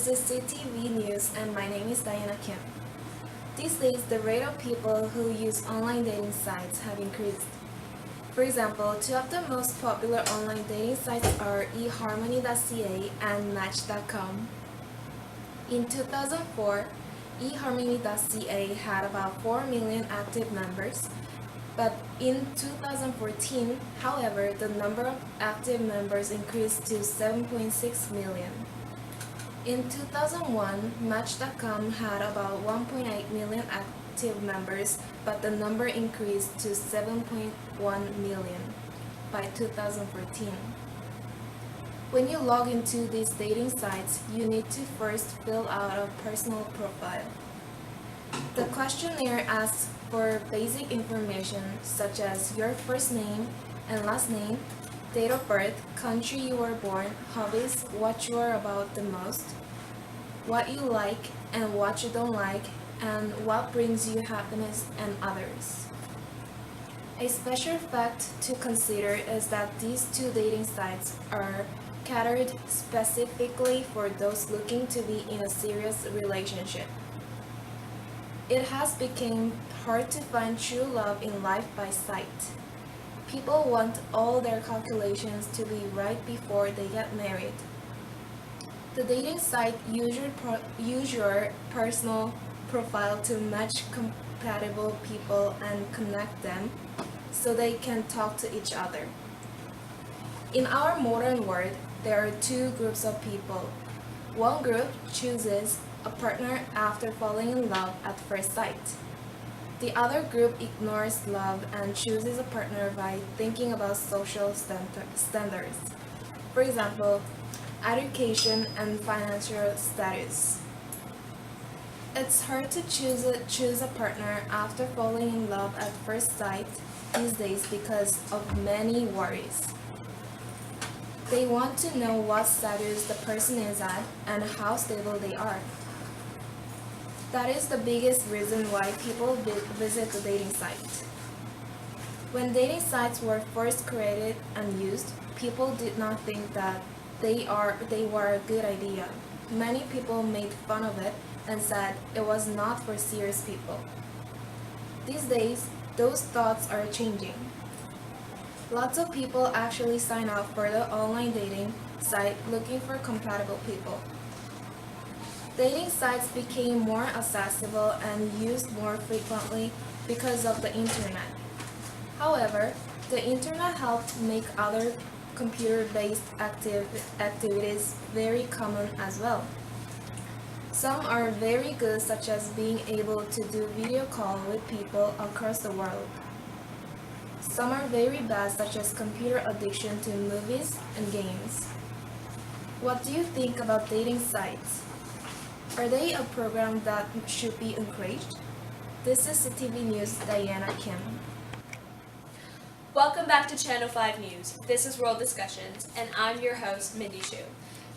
This is CTV News and my name is Diana Kim. These days, the rate of people who use online dating sites have increased. For example, two of the most popular online dating sites are eHarmony.ca and Match.com. In 2004, eHarmony.ca had about 4 million active members, but in 2014, however, the number of active members increased to 7.6 million. In 2001, Match.com had about 1.8 million active members, but the number increased to 7.1 million by 2014. When you log into these dating sites, you need to first fill out a personal profile. The questionnaire asks for basic information such as your first name and last name, date of birth, country you were born, hobbies, what you are about the most, what you like and what you don't like, and what brings you happiness and others. A special fact to consider is that these two dating sites are catered specifically for those looking to be in a serious relationship. It has become hard to find true love in life by sight. People want all their calculations to be right before they get married. The dating site use your personal profile to match compatible people and connect them so they can talk to each other. In our modern world, there are two groups of people. One group chooses a partner after falling in love at first sight. The other group ignores love and chooses a partner by thinking about social standards. For example, education and financial status. It's hard to choose a partner after falling in love at first sight these days because of many worries. They want to know what status the person is at and how stable they are. That is the biggest reason why people visit the dating site. When dating sites were first created and used, people did not think that they were a good idea. Many people made fun of it and said it was not for serious people. These days, those thoughts are changing. Lots of people actually sign up for the online dating site looking for compatible people. Dating sites became more accessible and used more frequently because of the internet. However, the internet helped make other computer-based activities very common as well. Some are very good, such as being able to do video call with people across the world. Some are very bad, such as computer addiction to movies and games. What do you think about dating sites? Are they a program that should be encouraged? This is CTV News, Diana Kim. Welcome back to Channel 5 News. This is World Discussions, and I'm your host, Mindy Shu.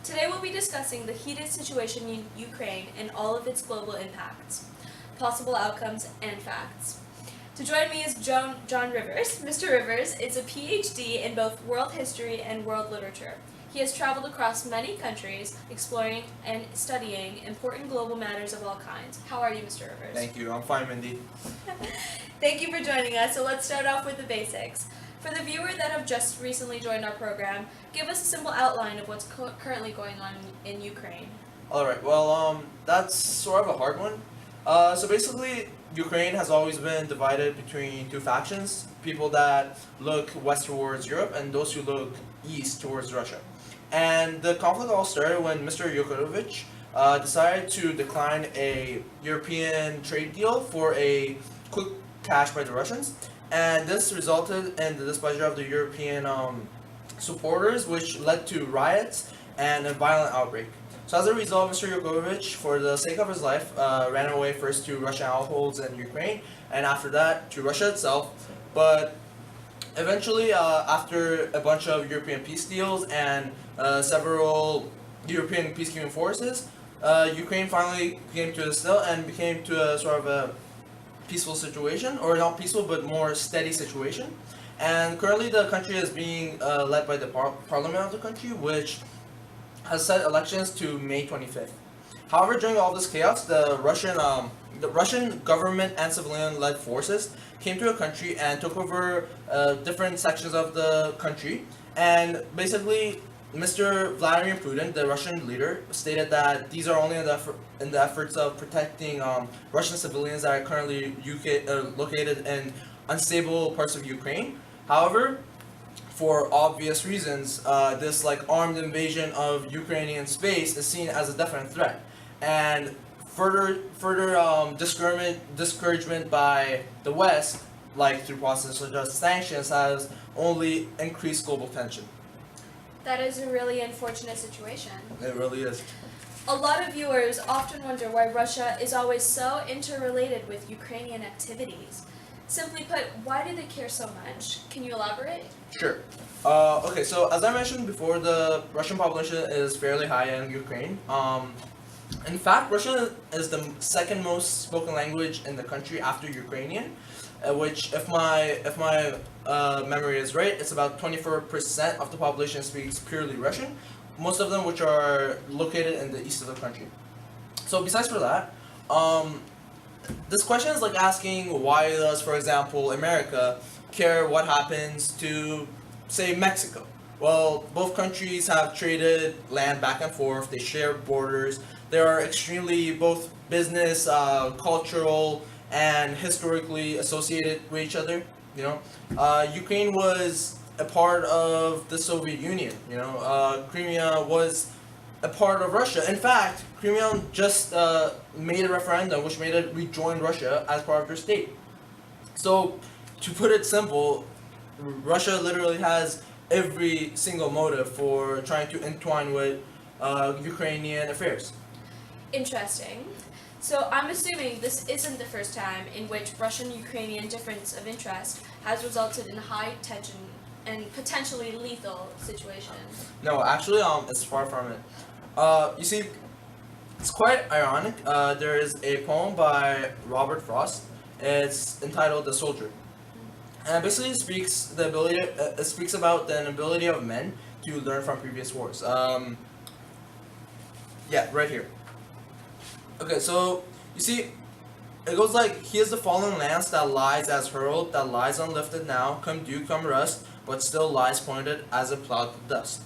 Today we'll be discussing the heated situation in Ukraine and all of its global impacts, possible outcomes, and facts. To join me is John Rivers. Mr. Rivers is a PhD in both world history and world literature. He has traveled across many countries, exploring and studying important global matters of all kinds. How are you, Mr. Rivers? Thank you. I'm fine, Mindy. Thank you for joining us. So let's start off with the basics. For the viewers that have just recently joined our program, give us a simple outline of what's currently going on in Ukraine. All right. Well, that's sort of a hard one. So basically, Ukraine has always been divided between two factions: people that look west towards Europe and those who look east towards Russia. And the conflict all started when Mr. Yanukovych decided to decline a European trade deal for a quick cash by the Russians, and this resulted in the displeasure of the European supporters, which led to riots and a violent outbreak. So as a result, Mr. Yanukovych, for the sake of his life, ran away first to Russian households in Ukraine, and after that to Russia itself. But eventually, after a bunch of European peace deals and several European peacekeeping forces, Ukraine finally came to a still and became to a sort of a peaceful situation, or not peaceful, but more steady situation. And currently the country is being led by the parliament of the country, which has set elections to May 25th. However, during all this chaos, the Russian government and civilian-led forces came to a country and took over different sections of the country. And basically, Mr. Vladimir Putin, the Russian leader, stated that these are only in the efforts of protecting Russian civilians that are currently located in unstable parts of Ukraine. However, for obvious reasons, this like armed invasion of Ukrainian space is seen as a definite threat, and further discouragement by the West, like through processes such as sanctions, has only increased global tension. That is a really unfortunate situation. It really is. A lot of viewers often wonder why Russia is always so interrelated with Ukrainian activities. Simply put, why do they care so much? Can you elaborate? Sure. Okay, so as I mentioned before, the Russian population is fairly high in Ukraine. In fact, Russian is the second most spoken language in the country after Ukrainian, which, if my memory is right, it's about 24% of the population speaks purely Russian. Most of them, which are located in the east of the country. So besides for that, this question is like asking why does, for example, America care what happens to, say, Mexico? Well, both countries have traded land back and forth. They share borders. They are extremely both business, cultural, and historically associated with each other. You know, Ukraine was a part of the Soviet Union. You know, Crimea was a part of Russia. In fact, Crimea just made a referendum which made it rejoin Russia as part of their state. So, to put it simple, Russia literally has every single motive for trying to entwine with Ukrainian affairs. Interesting. So I'm assuming this isn't the first time in which Russian-Ukrainian difference of interest has resulted in high tension and potentially lethal situation. No, actually, it's far from it. You see, it's quite ironic. There is a poem by Robert Frost. It's entitled "The Soldier," and basically it speaks about the inability of men to learn from previous wars. Yeah, right here. Okay, so you see, it goes like, "He is the fallen lance that lies as hurled, that lies unlifted now, come dew, come rust, but still lies pointed as a plowed to dust."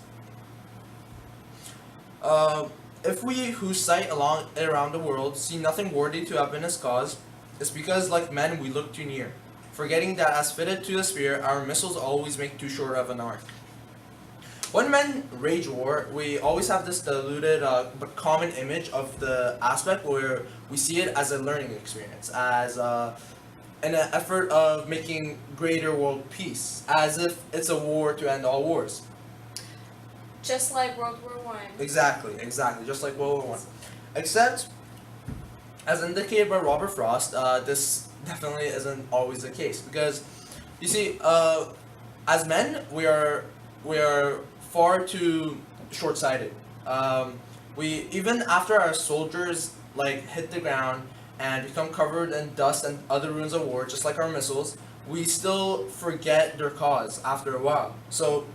If we who sight along around the world see nothing worthy to have been his cause, it's because like men we look too near, forgetting that as fitted to the spear, our missiles always make too short of an arc. When men rage war, we always have this diluted but common image of the aspect where we see it as a learning experience, as an effort of making greater world peace, as if it's a war to end all wars. Just like World War One. Exactly, just like World War One. Except, as indicated by Robert Frost, this definitely isn't always the case because, you see, as men, we are far too short-sighted. We even after our soldiers like hit the ground and become covered in dust and other ruins of war, just like our missiles, we still forget their cause after a while. So,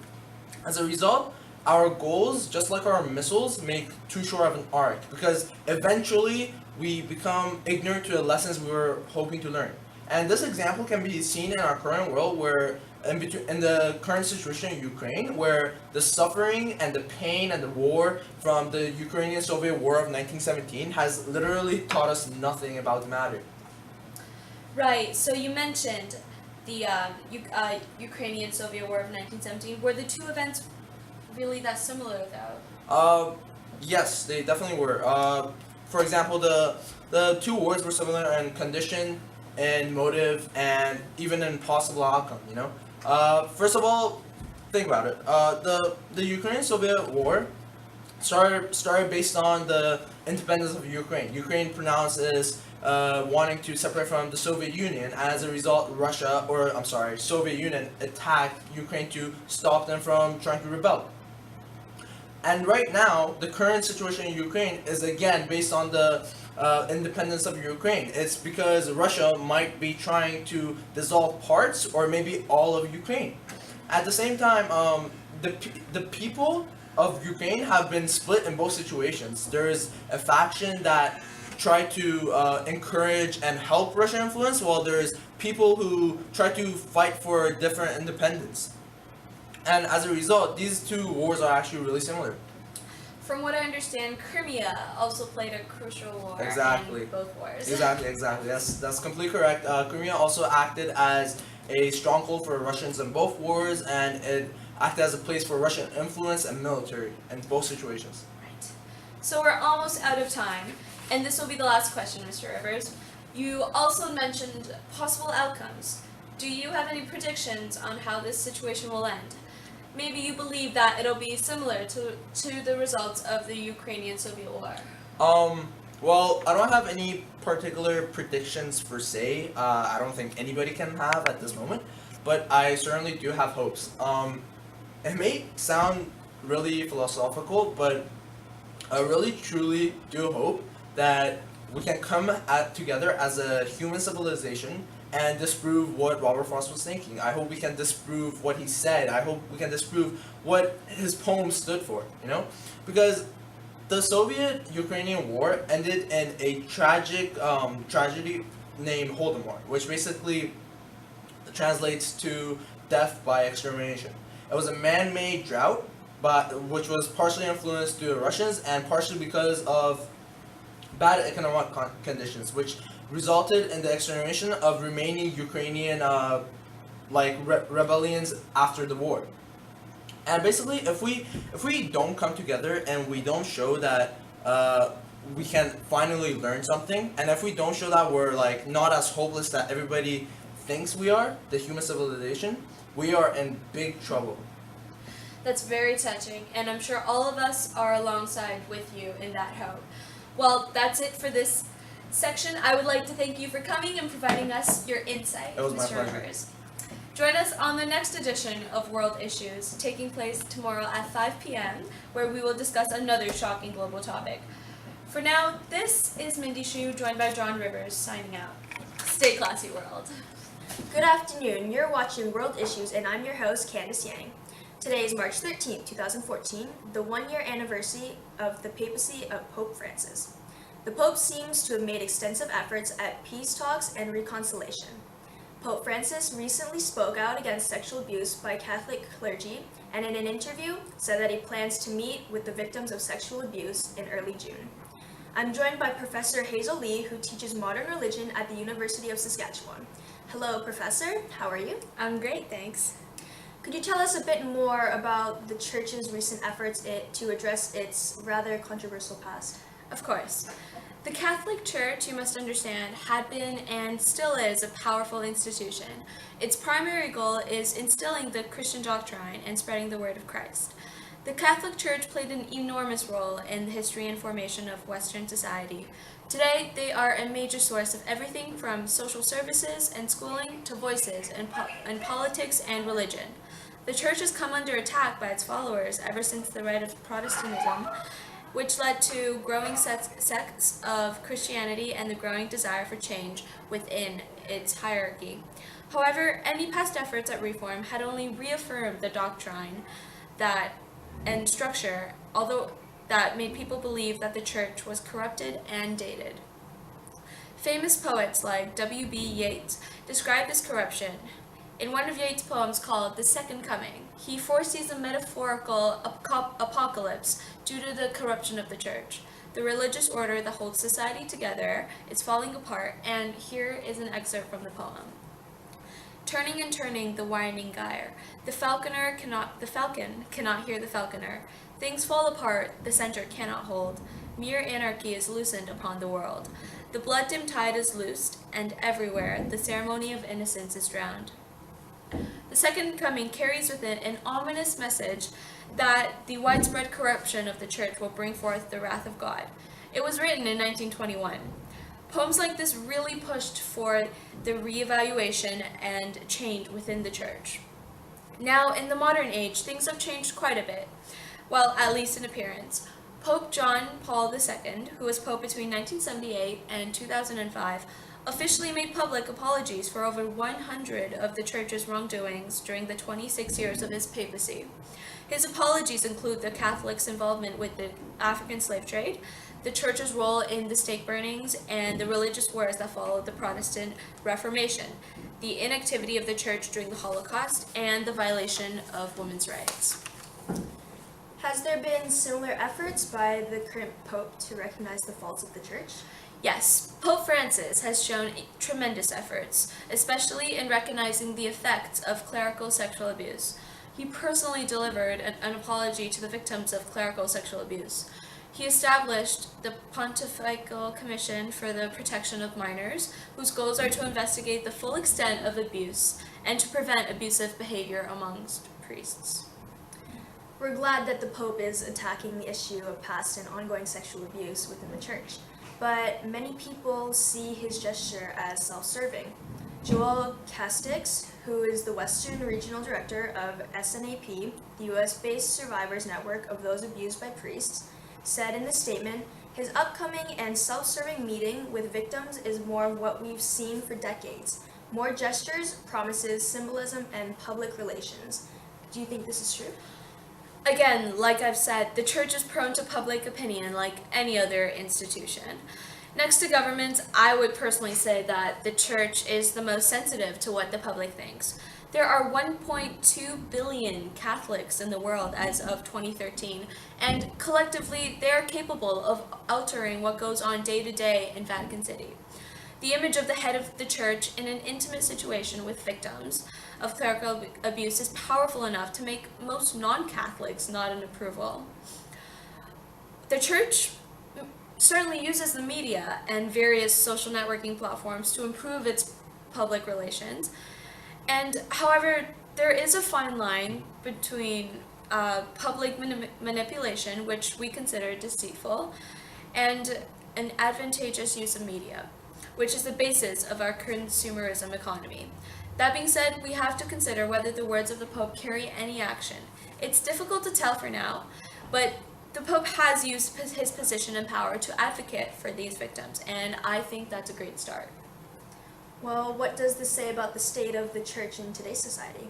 as a result, our goals, just like our missiles, make too short of an arc because eventually we become ignorant to the lessons we were hoping to learn. And this example can be seen in our current world where in the current situation in Ukraine, where the suffering and the pain and the war from the Ukrainian-Soviet War of 1917 has literally taught us nothing about the matter. Right. So you mentioned the Ukrainian-Soviet War of 1917. Were the two events really that similar, though? Yes, they definitely were. For example, the two wars were similar in condition, in motive, and even in possible outcome. You know. First of all, think about it. The Ukrainian-Soviet War started based on the independence of Ukraine. Ukraine pronounced as wanting to separate from the Soviet Union. As a result, Soviet Union attacked Ukraine to stop them from trying to rebel. And right now, the current situation in Ukraine is again based on the independence of Ukraine. It's because Russia might be trying to dissolve parts or maybe all of Ukraine. At the same time, the people of Ukraine have been split in both situations. There's a faction that try to encourage and help Russian influence, while there's people who try to fight for different independence. And as a result, these two wars are actually really similar. From what I understand, Crimea also played a crucial role Exactly. in both wars. Exactly. That's completely correct. Crimea also acted as a stronghold for Russians in both wars, and it acted as a place for Russian influence and military in both situations. Right. So we're almost out of time, and this will be the last question, Mr. Rivers. You also mentioned possible outcomes. Do you have any predictions on how this situation will end? Maybe you believe that it'll be similar to the results of the Ukrainian-Soviet War. Well, I don't have any particular predictions per se. I don't think anybody can have at this moment, but I certainly do have hopes. It may sound really philosophical, but I really truly do hope that we can come together as a human civilization and disprove what Robert Frost was thinking. I hope we can disprove what he said. I hope we can disprove what his poem stood for, Because the Soviet-Ukrainian War ended in a tragic tragedy named Holodomor, which basically translates to death by extermination. It was a man-made drought, which was partially influenced through the Russians and partially because of bad economic conditions, which resulted in the extermination of remaining Ukrainian rebellions after the war. And basically, if we don't come together and we don't show that we can finally learn something, and if we don't show that we're not as hopeless that everybody thinks we are, the human civilization, we are in big trouble. That's very touching, and I'm sure all of us are alongside with you in that hope. Well, that's it for this section. I would like to thank you for coming and providing us your insight, It was my Mr. pleasure. Rivers. Join us on the next edition of World Issues, taking place tomorrow at 5 p.m., where we will discuss another shocking global topic. For now, this is Mindy Shu, joined by John Rivers, signing out. Stay classy, world. Good afternoon. You're watching World Issues, and I'm your host, Candace Yang. Today is March 13, 2014, the one-year anniversary of the papacy of Pope Francis. The Pope seems to have made extensive efforts at peace talks and reconciliation. Pope Francis recently spoke out against sexual abuse by Catholic clergy, and in an interview said that he plans to meet with the victims of sexual abuse in early June. I'm joined by Professor Hazel Lee, who teaches modern religion at the University of Saskatchewan. Hello, Professor. How are you? I'm great, thanks. Could you tell us a bit more about the Church's recent efforts to address its rather controversial past? Of course. The Catholic Church, you must understand, had been and still is a powerful institution. Its primary goal is instilling the Christian doctrine and spreading the word of Christ. The Catholic Church played an enormous role in the history and formation of Western society. Today, they are a major source of everything from social services and schooling to voices in politics and religion. The Church has come under attack by its followers ever since the rise of Protestantism, which led to growing sects of Christianity and the growing desire for change within its hierarchy. However, any past efforts at reform had only reaffirmed the doctrine and structure, although that made people believe that the Church was corrupted and dated. Famous poets like W.B. Yeats describe this corruption. In one of Yeats' poems called The Second Coming, he foresees a metaphorical apocalypse due to the corruption of the Church. The religious order that holds society together is falling apart, and here is an excerpt from the poem. Turning and turning the winding gyre, the falcon cannot hear the falconer. Things fall apart, the center cannot hold. Mere anarchy is loosened upon the world. The blood-dimmed tide is loosed, and everywhere the ceremony of innocence is drowned. The Second Coming carries with it an ominous message that the widespread corruption of the Church will bring forth the wrath of God. It was written in 1921. Poems like this really pushed for the reevaluation and change within the Church. Now, in the modern age, things have changed quite a bit, well, at least in appearance. Pope John Paul II, who was Pope between 1978 and 2005, officially made public apologies for over 100 of the church's wrongdoings during the 26 years of his papacy. His apologies include the Catholics' involvement with the African slave trade, the church's role in the stake burnings, and the religious wars that followed the Protestant Reformation, the inactivity of the church during the Holocaust, and the violation of women's rights. Has there been similar efforts by the current Pope to recognize the faults of the church? Yes, Pope Francis has shown tremendous efforts, especially in recognizing the effects of clerical sexual abuse. He personally delivered an apology to the victims of clerical sexual abuse. He established the Pontifical Commission for the Protection of Minors, whose goals are to investigate the full extent of abuse and to prevent abusive behavior amongst priests. We're glad that the Pope is attacking the issue of past and ongoing sexual abuse within the church, but many people see his gesture as self-serving. Joel Castix, who is the Western Regional Director of SNAP, the US-based survivors network of those abused by priests, said in a statement, his upcoming and self-serving meeting with victims is more of what we've seen for decades. More gestures, promises, symbolism, and public relations. Do you think this is true? Again, like I've said, the church is prone to public opinion like any other institution. Next to governments, I would personally say that the church is the most sensitive to what the public thinks. There are 1.2 billion Catholics in the world as of 2013, and collectively they are capable of altering what goes on day to day in Vatican City. The image of the head of the church in an intimate situation with victims of clerical abuse is powerful enough to make most non-Catholics nod in approval. The church certainly uses the media and various social networking platforms to improve its public relations. And however, there is a fine line between public manipulation, which we consider deceitful, and an advantageous use of media, which is the basis of our consumerism economy. That being said, we have to consider whether the words of the Pope carry any action. It's difficult to tell for now, but the Pope has used his position and power to advocate for these victims, and I think that's a great start. Well, what does this say about the state of the church in today's society?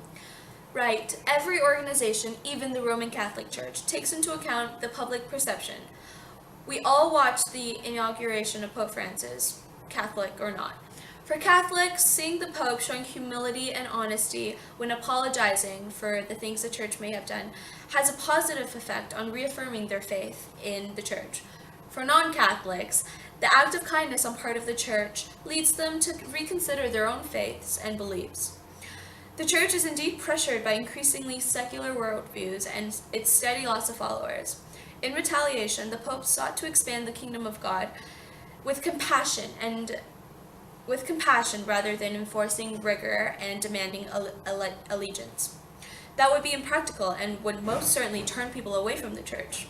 Right. Every organization, even the Roman Catholic Church, takes into account the public perception. We all watched the inauguration of Pope Francis, Catholic or not. For Catholics, seeing the Pope showing humility and honesty when apologizing for the things the church may have done has a positive effect on reaffirming their faith in the church. For non-Catholics, the act of kindness on part of the church leads them to reconsider their own faiths and beliefs. The church is indeed pressured by increasingly secular worldviews and its steady loss of followers. In retaliation, the Pope sought to expand the kingdom of God with compassion rather than enforcing rigor and demanding allegiance. That would be impractical and would most certainly turn people away from the church.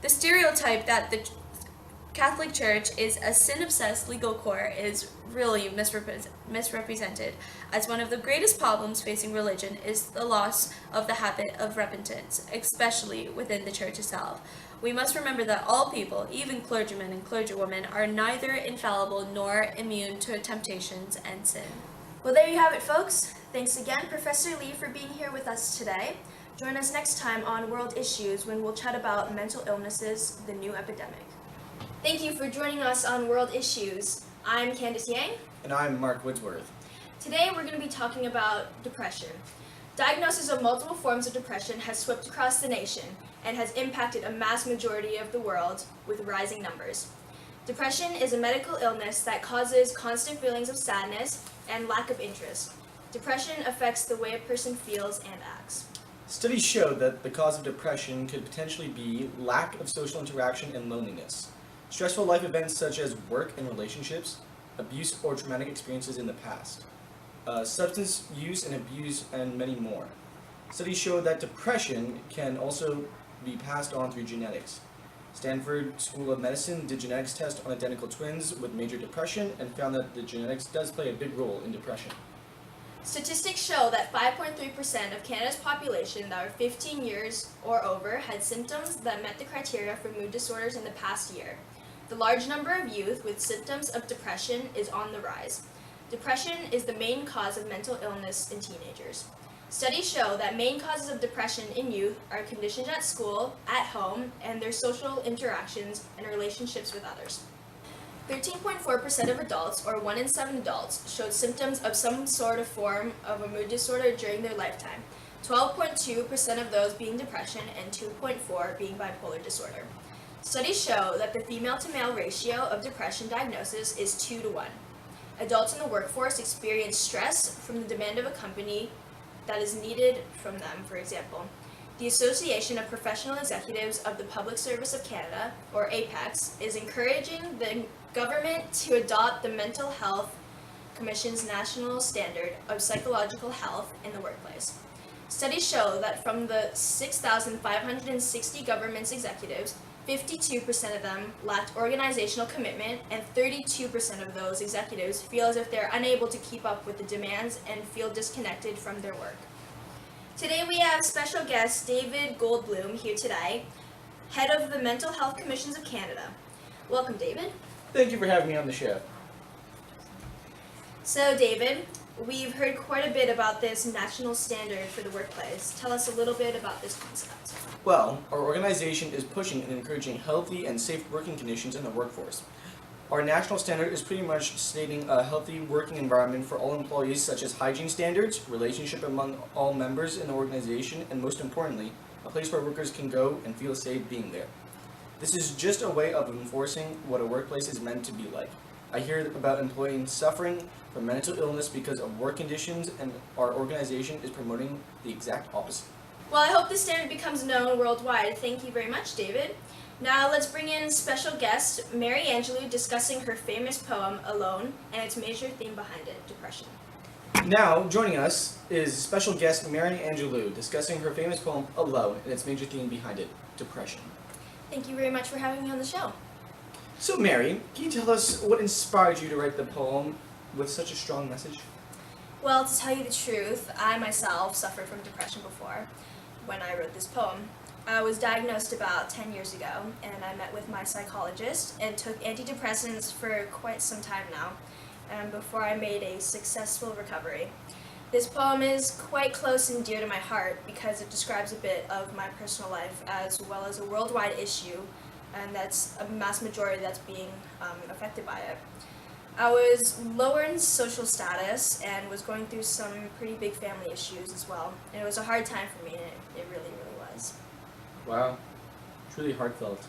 The stereotype that the Catholic Church is a sin-obsessed legal corps is really misrepresented, as one of the greatest problems facing religion is the loss of the habit of repentance, especially within the church itself. We must remember that all people, even clergymen and clergywomen, are neither infallible nor immune to temptations and sin. Well, there you have it, folks. Thanks again, Professor Lee, for being here with us today. Join us next time on World Issues when we'll chat about mental illnesses, the new epidemic. Thank you for joining us on World Issues. I'm Candace Yang. And I'm Mark Woodsworth. Today we're going to be talking about depression. Diagnosis of multiple forms of depression has swept across the nation and has impacted a mass majority of the world with rising numbers. Depression is a medical illness that causes constant feelings of sadness and lack of interest. Depression affects the way a person feels and acts. Studies show that the cause of depression could potentially be lack of social interaction and loneliness. Stressful life events such as work and relationships, abuse or traumatic experiences in the past, substance use and abuse, and many more. Studies show that depression can also be passed on through genetics. Stanford School of Medicine did genetics tests on identical twins with major depression and found that the genetics does play a big role in depression. Statistics show that 5.3% of Canada's population that were 15 years or over had symptoms that met the criteria for mood disorders in the past year. The large number of youth with symptoms of depression is on the rise. Depression is the main cause of mental illness in teenagers. Studies show that main causes of depression in youth are conditions at school, at home, and their social interactions and relationships with others. 13.4% of adults, or 1 in 7 adults, showed symptoms of some sort of form of a mood disorder during their lifetime, 12.2% of those being depression and 2.4% being bipolar disorder. Studies show that the female-to-male ratio of depression diagnosis is 2 to 1. Adults in the workforce experience stress from the demand of a company that is needed from them, for example. The Association of Professional Executives of the Public Service of Canada, or APEX, is encouraging the government to adopt the Mental Health Commission's National Standard of Psychological Health in the Workplace. Studies show that from the 6,560 government executives, 52% of them lacked organizational commitment, and 32% of those executives feel as if they're unable to keep up with the demands and feel disconnected from their work. Today we have special guest David Goldblum here today, head of the Mental Health Commissions of Canada. Welcome, David. Thank you for having me on the show. So, David, we've heard quite a bit about this national standard for the workplace. Tell us a little bit about this concept. Well, our organization is pushing and encouraging healthy and safe working conditions in the workforce. Our national standard is pretty much stating a healthy working environment for all employees, such as hygiene standards, relationship among all members in the organization, and most importantly, a place where workers can go and feel safe being there. This is just a way of enforcing what a workplace is meant to be like. I hear about employees suffering from mental illness because of work conditions, and our organization is promoting the exact opposite. Well, I hope this standard becomes known worldwide. Thank you very much, David. Now let's bring in special guest Mary Angelou discussing her famous poem, Alone, and its major theme behind it, depression. Now, joining us is special guest Mary Angelou discussing her famous poem, Alone, and its major theme behind it, depression. Thank you very much for having me on the show. So Mary, can you tell us what inspired you to write the poem with such a strong message? Well, to tell you the truth, I myself suffered from depression before when I wrote this poem. I was diagnosed about 10 years ago, and I met with my psychologist and took antidepressants for quite some time now, before I made a successful recovery. This poem is quite close and dear to my heart because it describes a bit of my personal life as well as a worldwide issue, and that's a mass majority that's being affected by it. I was lower in social status and was going through some pretty big family issues as well, and it was a hard time for me, and it really, really was. Wow, truly heartfelt.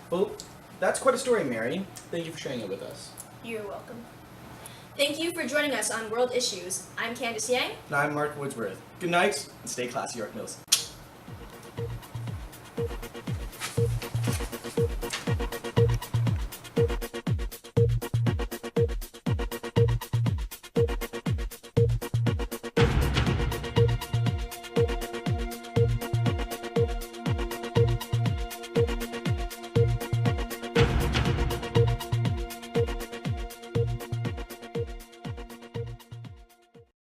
Well, that's quite a story, Mary. Thank you for sharing it with us. You're welcome. Thank you for joining us on World Issues. I'm Candace Yang. And I'm Mark Woodsworth. Good night, and stay classy, York Mills.